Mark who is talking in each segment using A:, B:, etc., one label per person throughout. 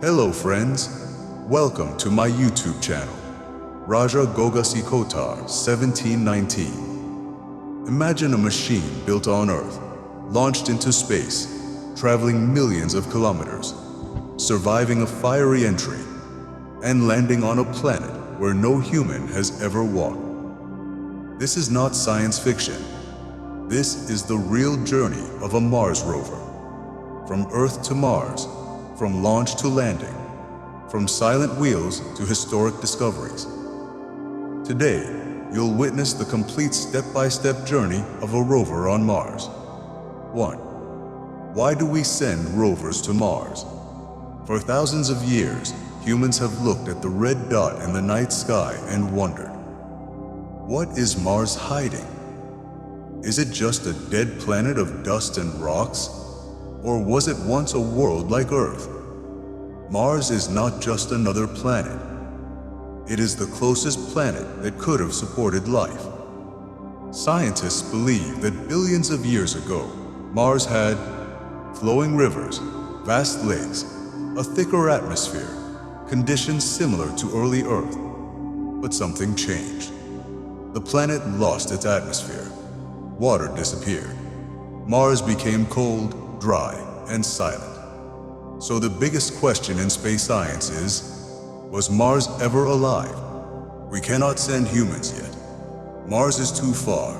A: Hello friends, welcome to my YouTube channel, Raja Gogasikotar 1719. Imagine a machine built on Earth, launched into space, traveling millions of kilometers, surviving a fiery entry, and landing on a planet where no human has ever walked. This is not science fiction. This is the real journey of a Mars rover. From Earth to Mars, from launch to landing, from silent wheels to historic discoveries. Today, you'll witness the complete step-by-step journey of a rover on Mars. 1. Why do we send rovers to Mars? For thousands of years, humans have looked at the red dot in the night sky and wondered, what is Mars hiding? Is it just a dead planet of dust and rocks? Or was it once a world like Earth? Mars is not just another planet. It is the closest planet that could have supported life. Scientists believe that billions of years ago, Mars had flowing rivers, vast lakes, a thicker atmosphere, conditions similar to early Earth. But something changed. The planet lost its atmosphere. Water disappeared. Mars became cold, dry, and silent. So the biggest question in space science is, was Mars ever alive? We cannot send humans yet. Mars is too far,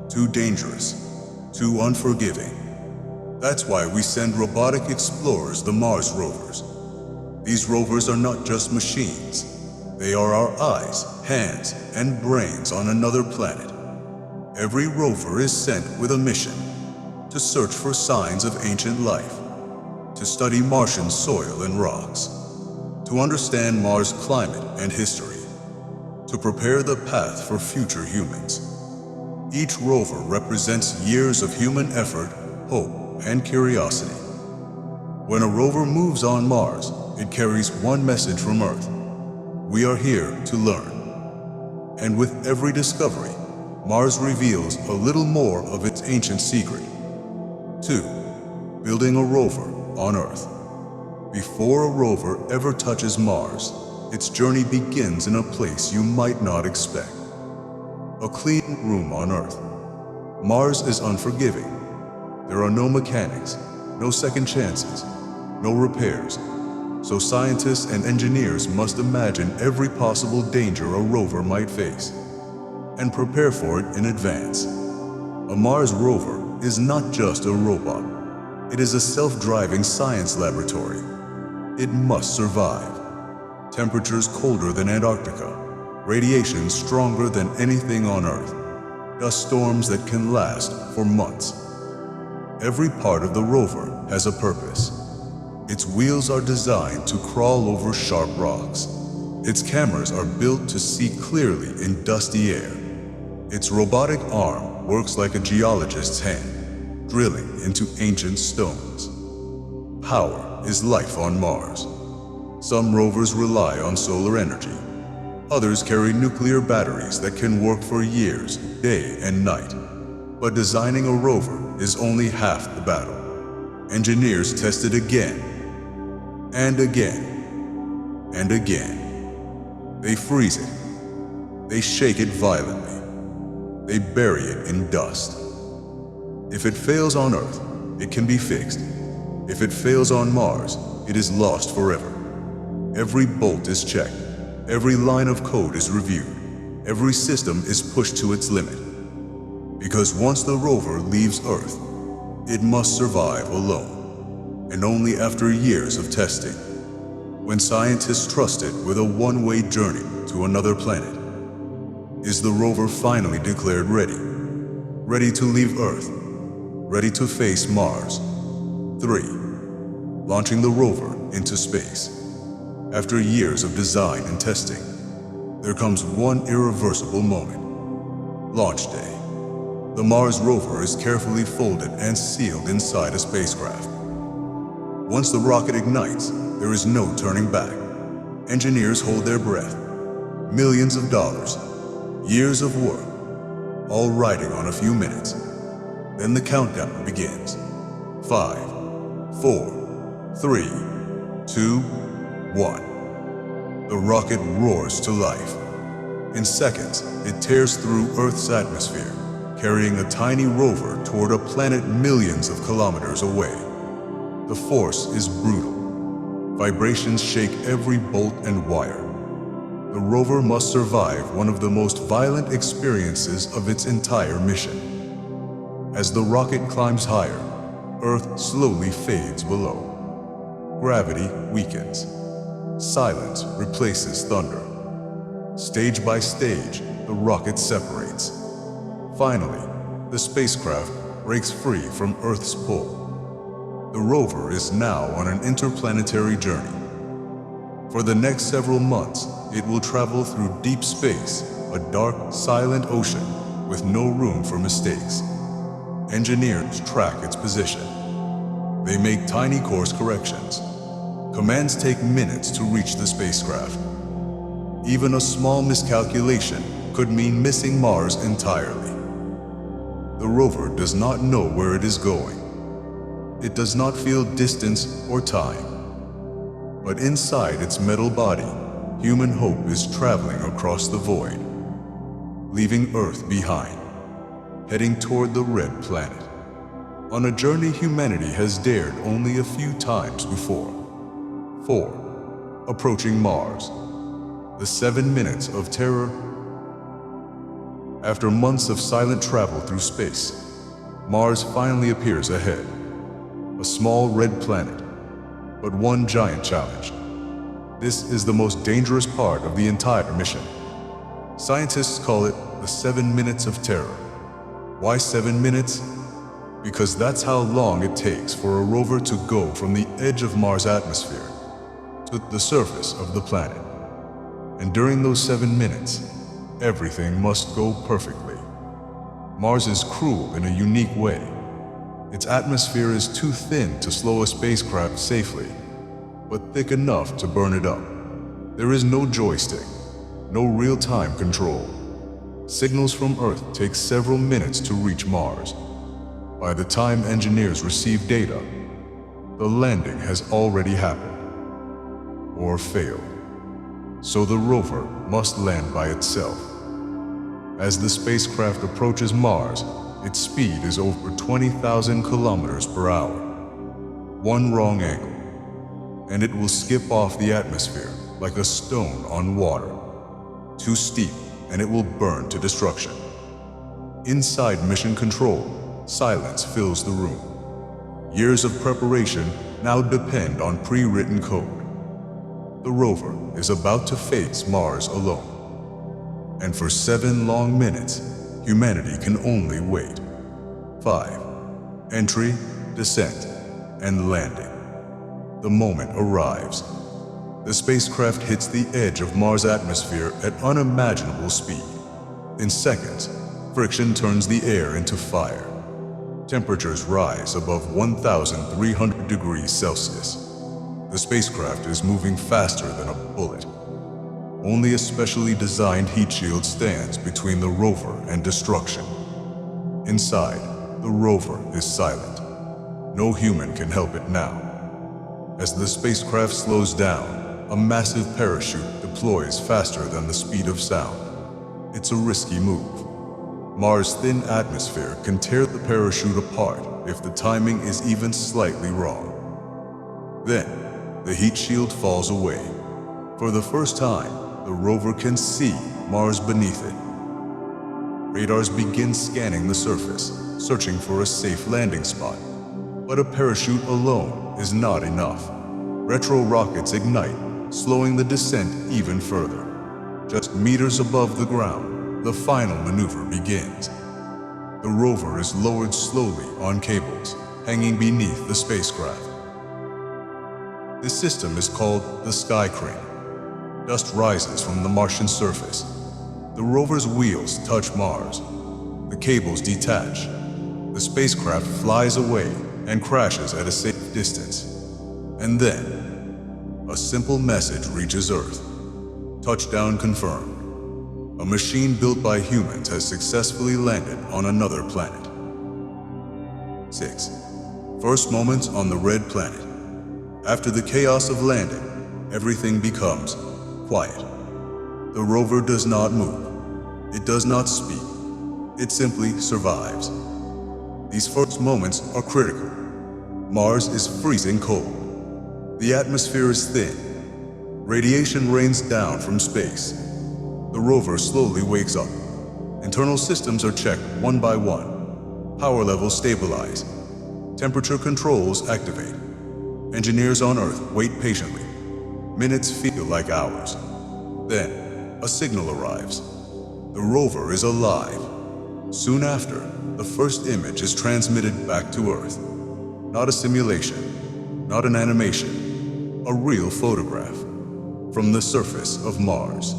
A: too dangerous, too unforgiving. That's why we send robotic explorers, the Mars rovers. These rovers are not just machines. They are our eyes, hands, and brains on another planet. Every rover is sent with a mission: to search for signs of ancient life, to study Martian soil and rocks, to understand Mars' climate and history, to prepare the path for future humans. Each rover represents years of human effort, hope, and curiosity. When a rover moves on Mars, it carries one message from Earth: we are here to learn. And with every discovery, Mars reveals a little more of its ancient secret. 2. Building a rover on Earth. Before a rover ever touches Mars, its journey begins in a place you might not expect. A clean room on Earth. Mars is unforgiving. There are no mechanics, no second chances, no repairs. So scientists and engineers must imagine every possible danger a rover might face and prepare for it in advance. A Mars rover is not just a robot. It is a self-driving science laboratory. It must survive. Temperatures colder than Antarctica, radiation stronger than anything on Earth, dust storms that can last for months. Every part of the rover has a purpose. Its wheels are designed to crawl over sharp rocks. Its cameras are built to see clearly in dusty air. Its robotic arm works like a geologist's hand, drilling into ancient stones. Power is life on Mars. Some rovers rely on solar energy. Others carry nuclear batteries that can work for years, day and night. But designing a rover is only half the battle. Engineers test it again, and again, and again. They freeze it. They shake it violently. They bury it in dust. If it fails on Earth, it can be fixed. If it fails on Mars, it is lost forever. Every bolt is checked. Every line of code is reviewed. Every system is pushed to its limit. Because once the rover leaves Earth, it must survive alone, and only after years of testing. When scientists trust it with a one-way journey to another planet, is the rover finally declared ready? Ready to leave Earth? Ready to face Mars? 3. Launching the rover into space. After years of design and testing, there comes one irreversible moment. Launch day. The Mars rover is carefully folded and sealed inside a spacecraft. Once the rocket ignites, there is no turning back. Engineers hold their breath. Millions of dollars, years of work, all riding on a few minutes. Then the countdown begins. 5, 4, 3, 2, 1. The rocket roars to life. In seconds, it tears through Earth's atmosphere, carrying a tiny rover toward a planet millions of kilometers away. The force is brutal. Vibrations shake every bolt and wire. The rover must survive one of the most violent experiences of its entire mission. As the rocket climbs higher, Earth slowly fades below. Gravity weakens. Silence replaces thunder. Stage by stage, the rocket separates. Finally, the spacecraft breaks free from Earth's pull. The rover is now on an interplanetary journey. For the next several months, it will travel through deep space, a dark, silent ocean with no room for mistakes. Engineers track its position. They make tiny course corrections. Commands take minutes to reach the spacecraft. Even a small miscalculation could mean missing Mars entirely. The rover does not know where it is going. It does not feel distance or time. But inside its metal body, human hope is traveling across the void, leaving Earth behind, heading toward the Red Planet. On a journey humanity has dared only a few times before. 4. Approaching Mars. The 7 minutes of terror. After months of silent travel through space, Mars finally appears ahead. A small red planet, but one giant challenge. This is the most dangerous part of the entire mission. Scientists call it the 7 minutes of terror. Why 7 minutes? Because that's how long it takes for a rover to go from the edge of Mars' atmosphere to the surface of the planet. And during those 7 minutes, everything must go perfectly. Mars is cruel in a unique way. Its atmosphere is too thin to slow a spacecraft safely, but thick enough to burn it up. There is no joystick, no real-time control. Signals from Earth take several minutes to reach Mars. By the time engineers receive data, the landing has already happened, or failed. So the rover must land by itself. As the spacecraft approaches Mars, its speed is over 20,000 kilometers per hour. One wrong angle, and it will skip off the atmosphere like a stone on water. Too steep, and it will burn to destruction. Inside Mission Control, silence fills the room. Years of preparation now depend on pre-written code. The rover is about to face Mars alone. And for 7 long minutes, humanity can only wait. 5. Entry, descent, and landing. The moment arrives. The spacecraft hits the edge of Mars' atmosphere at unimaginable speed. In seconds, friction turns the air into fire. Temperatures rise above 1,300 degrees Celsius. The spacecraft is moving faster than a bullet. Only a specially designed heat shield stands between the rover and destruction. Inside, the rover is silent. No human can help it now. As the spacecraft slows down, a massive parachute deploys faster than the speed of sound. It's a risky move. Mars' thin atmosphere can tear the parachute apart if the timing is even slightly wrong. Then, the heat shield falls away. For the first time, the rover can see Mars beneath it. Radars begin scanning the surface, searching for a safe landing spot. But a parachute alone is not enough. Retro rockets ignite, slowing the descent even further. Just meters above the ground, the final maneuver begins. The rover is lowered slowly on cables, hanging beneath the spacecraft. This system is called the sky crane. Dust rises from the Martian surface. The rover's wheels touch Mars. The cables detach. The spacecraft flies away and crashes at a safe distance. And then, a simple message reaches Earth. Touchdown confirmed. A machine built by humans has successfully landed on another planet. 6. First moments on the Red Planet. After the chaos of landing, everything becomes quiet. The rover does not move. It does not speak. It simply survives. These first moments are critical. Mars is freezing cold. The atmosphere is thin. Radiation rains down from space. The rover slowly wakes up. Internal systems are checked one by one. Power levels stabilize. Temperature controls activate. Engineers on Earth wait patiently. Minutes feel like hours. Then, a signal arrives. The rover is alive. Soon after, the first image is transmitted back to Earth. Not a simulation, not an animation, a real photograph. From the surface of Mars.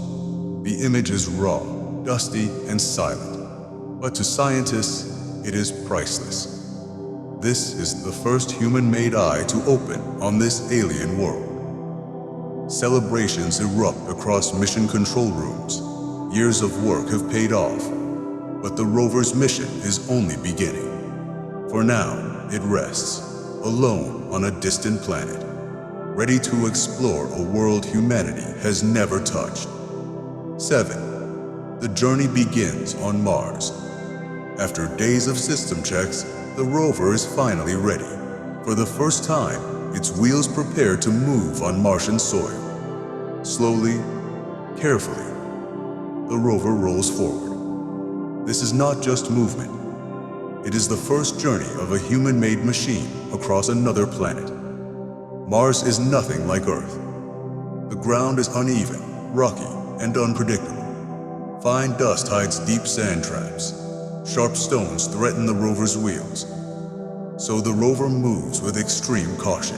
A: The image is raw, dusty, and silent. But to scientists, it is priceless. This is the first human-made eye to open on this alien world. Celebrations erupt across mission control rooms. Years of work have paid off. But the rover's mission is only beginning. For now, it rests, alone on a distant planet, ready to explore a world humanity has never touched. 7. The journey begins on Mars. After days of system checks, the rover is finally ready. For the first time, its wheels prepare to move on Martian soil. Slowly, carefully, the rover rolls forward. This is not just movement. It is the first journey of a human-made machine across another planet. Mars is nothing like Earth. The ground is uneven, rocky, and unpredictable. Fine dust hides deep sand traps. Sharp stones threaten the rover's wheels. So the rover moves with extreme caution.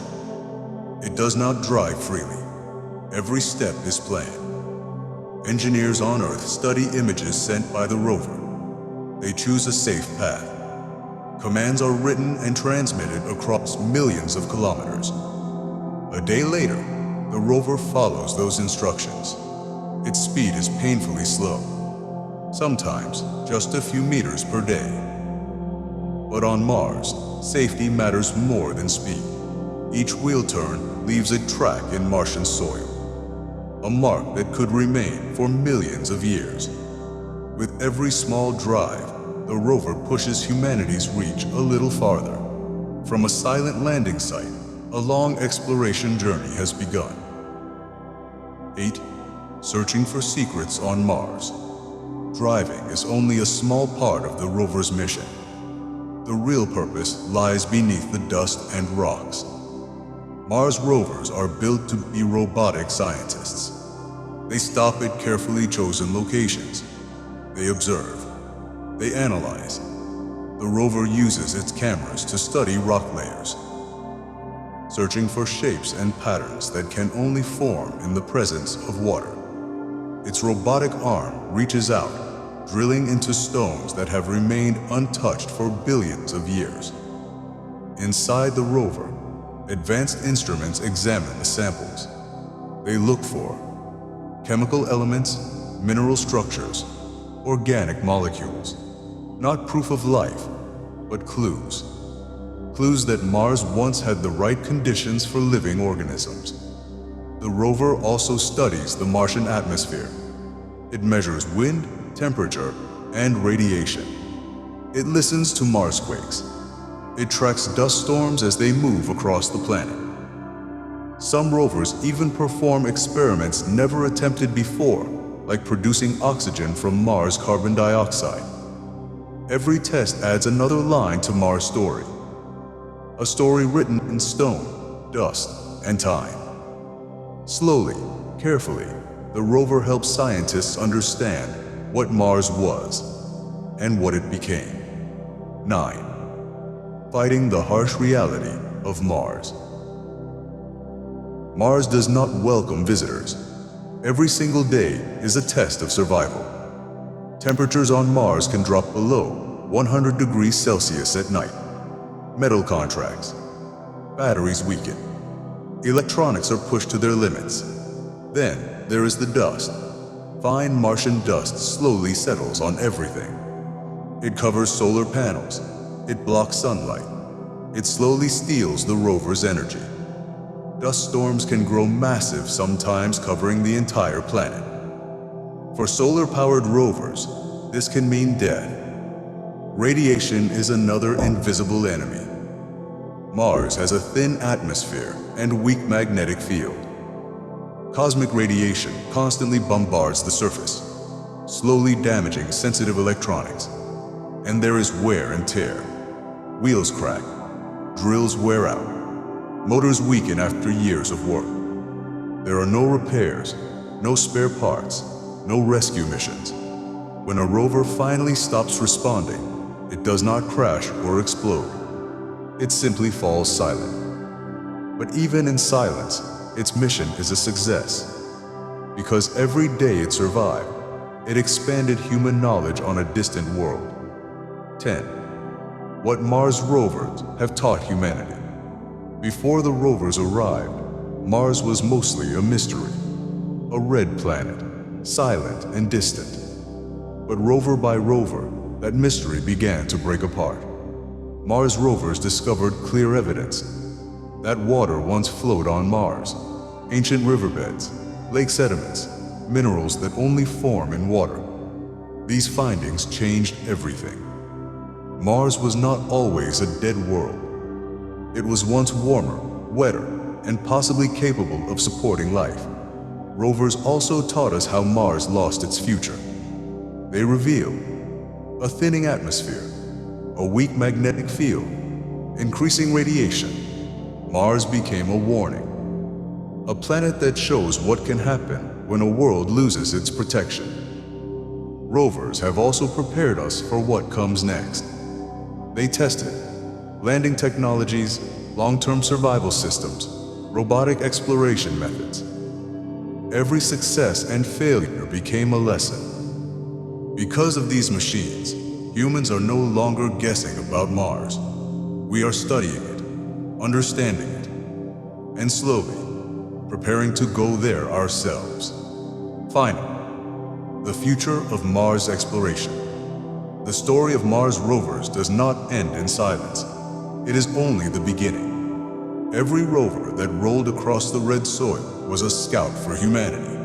A: It does not drive freely. Every step is planned. Engineers on Earth study images sent by the rover. They choose a safe path. Commands are written and transmitted across millions of kilometers. A day later, the rover follows those instructions. Its speed is painfully slow, sometimes just a few meters per day. But on Mars, safety matters more than speed. Each wheel turn leaves a track in Martian soil, a mark that could remain for millions of years. With every small drive, the rover pushes humanity's reach a little farther. From a silent landing site, a long exploration journey has begun. 8. Searching for secrets on Mars. Driving is only a small part of the rover's mission. The real purpose lies beneath the dust and rocks. Mars rovers are built to be robotic scientists. They stop at carefully chosen locations. They observe. They analyze. The rover uses its cameras to study rock layers, searching for shapes and patterns that can only form in the presence of water. Its robotic arm reaches out, drilling into stones that have remained untouched for billions of years. Inside the rover, advanced instruments examine the samples. They look for chemical elements, mineral structures, organic molecules. Not proof of life, but clues. Clues that Mars once had the right conditions for living organisms. The rover also studies the Martian atmosphere. It measures wind, temperature, and radiation. It listens to Marsquakes. It tracks dust storms as they move across the planet. Some rovers even perform experiments never attempted before, like producing oxygen from Mars carbon dioxide. Every test adds another line to Mars' story. A story written in stone, dust, and time. Slowly, carefully, the rover helps scientists understand what Mars was and what it became. 9. Fighting the harsh reality of Mars. Mars does not welcome visitors. Every single day is a test of survival. Temperatures on Mars can drop below 100 degrees Celsius at night. Metal contracts. Batteries weaken. Electronics are pushed to their limits. Then there is the dust. Fine Martian dust slowly settles on everything. It covers solar panels. It blocks sunlight. It slowly steals the rover's energy. Dust storms can grow massive, sometimes covering the entire planet. For solar-powered rovers, this can mean death. Radiation is another invisible enemy. Mars has a thin atmosphere and weak magnetic field. Cosmic radiation constantly bombards the surface, slowly damaging sensitive electronics. And there is wear and tear. Wheels crack, drills wear out, motors weaken after years of work. There are no repairs, no spare parts, no rescue missions. When a rover finally stops responding, it does not crash or explode. It simply falls silent. But even in silence, its mission is a success. Because every day it survived, it expanded human knowledge on a distant world. 10. What Mars rovers have taught humanity. Before the rovers arrived, Mars was mostly a mystery. A red planet, silent and distant. But rover by rover, that mystery began to break apart. Mars rovers discovered clear evidence that water once flowed on Mars, ancient riverbeds, lake sediments, minerals that only form in water. These findings changed everything. Mars was not always a dead world. It was once warmer, wetter, and possibly capable of supporting life. Rovers also taught us how Mars lost its future. They revealed a thinning atmosphere, a weak magnetic field, increasing radiation. Mars became a warning. A planet that shows what can happen when a world loses its protection. Rovers have also prepared us for what comes next. They tested landing technologies, long-term survival systems, robotic exploration methods. Every success and failure became a lesson. Because of these machines, humans are no longer guessing about Mars. We are studying it, understanding it, and slowly preparing to go there ourselves. Finally, the future of Mars exploration. The story of Mars rovers does not end in silence. It is only the beginning. Every rover that rolled across the red soil was a scout for humanity.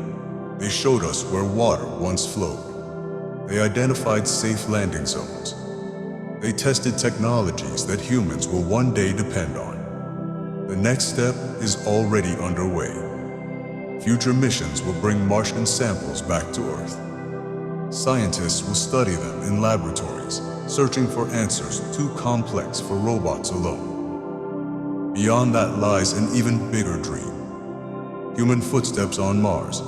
A: They showed us where water once flowed. They identified safe landing zones. They tested technologies that humans will one day depend on. The next step is already underway. Future missions will bring Martian samples back to Earth. Scientists will study them in laboratories, searching for answers too complex for robots alone. Beyond that lies an even bigger dream. Human footsteps on Mars,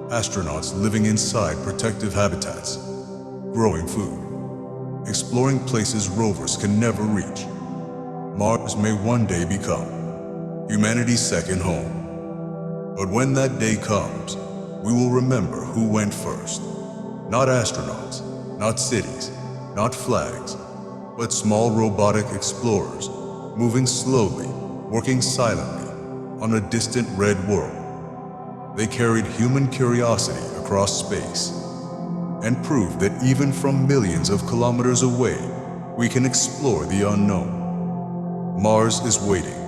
A: astronauts living inside protective habitats, growing food, exploring places rovers can never reach. Mars may one day become humanity's second home. But when that day comes, we will remember who went first. Not astronauts, not cities, not flags, but small robotic explorers, moving slowly, working silently, on a distant red world. They carried human curiosity across space, and proved that even from millions of kilometers away, we can explore the unknown. Mars is waiting,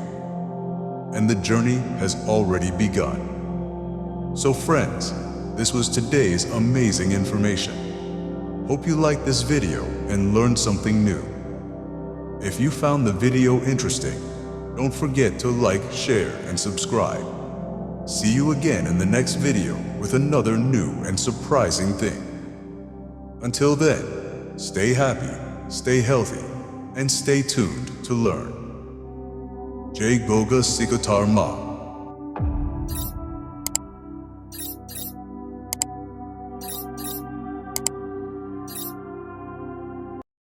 A: and the journey has already begun. So friends, this was today's amazing information. Hope you liked this video and learned something new. If you found the video interesting, don't forget to like, share, and subscribe. See you again in the next video with another new and surprising thing. Until then, stay happy, stay healthy, and stay tuned to learn. Jai Goga Sikatar Ma.